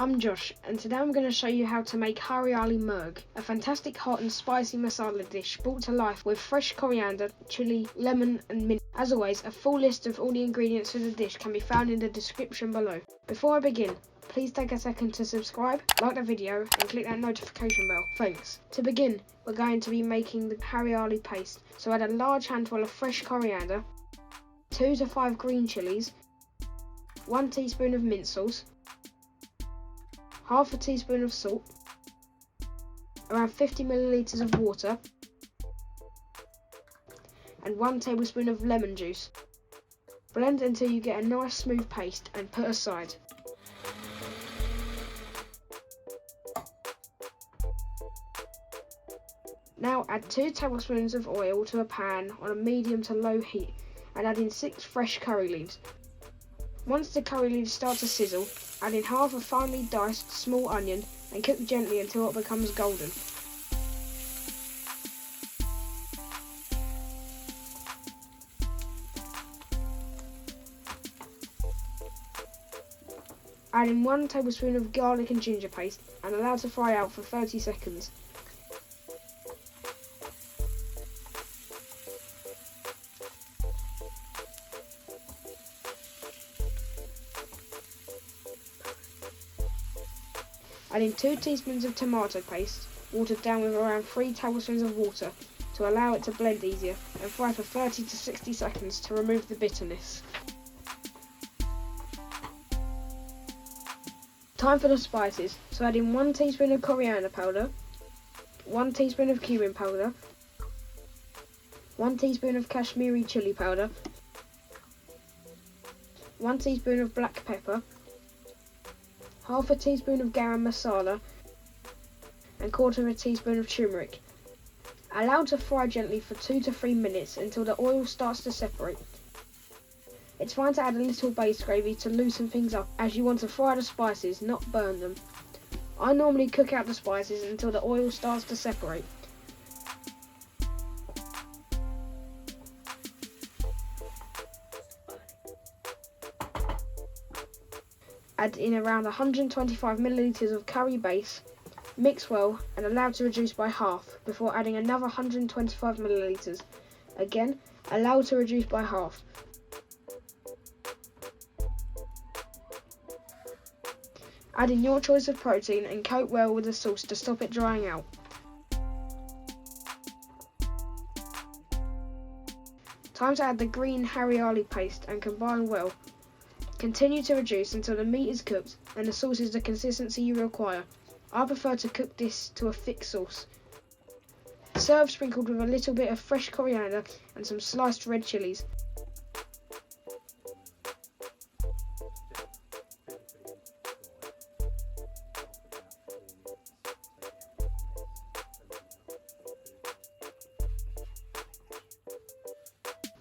I'm Josh, and today I'm going to show you how to make Hariyali Murgh, a fantastic hot and spicy masala dish brought to life with fresh coriander, chilli, lemon and mint. As always, a full list of all the ingredients for the dish can be found in the description below. Before I begin, please take a second to subscribe, like the video and click that notification bell. Thanks. To begin, we're going to be making the Hariyali paste, so add a large handful of fresh coriander, 2 to 5 green chillies, 1 teaspoon of mint sauce, half a teaspoon of salt, around 50 millilitres of water, and 1 tablespoon of lemon juice. Blend until you get a nice smooth paste and put aside. Now add 2 tablespoons of oil to a pan on a medium to low heat and add in 6 fresh curry leaves. Once the curry leaves start to sizzle, add in half a finely diced small onion and cook gently until it becomes golden. Add in 1 tablespoon of garlic and ginger paste and allow to fry out for 30 seconds. Add in 2 teaspoons of tomato paste, watered down with around 3 tablespoons of water to allow it to blend easier, and fry for 30 to 60 seconds to remove the bitterness. Time for the spices, so add in 1 teaspoon of coriander powder, 1 teaspoon of cumin powder, 1 teaspoon of Kashmiri chilli powder, 1 teaspoon of black pepper, half a teaspoon of garam masala and 1/4 teaspoon of turmeric. Allow to fry gently for 2 to 3 minutes until the oil starts to separate. It's fine to add a little base gravy to loosen things up, as you want to fry the spices, not burn them. I normally cook out the spices until the oil starts to separate. Add in around 125 millilitres of curry base, mix well and allow to reduce by half before adding another 125 millilitres. Again, allow to reduce by half. Add in your choice of protein and coat well with the sauce to stop it drying out. Time to add the green Hariyali paste and combine well. Continue to reduce until the meat is cooked and the sauce is the consistency you require. I prefer to cook this to a thick sauce. Serve sprinkled with a little bit of fresh coriander and some sliced red chillies.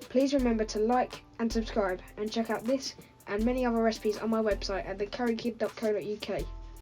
Please remember to like and subscribe and check out this and many other recipes on my website at thecurrykid.co.uk.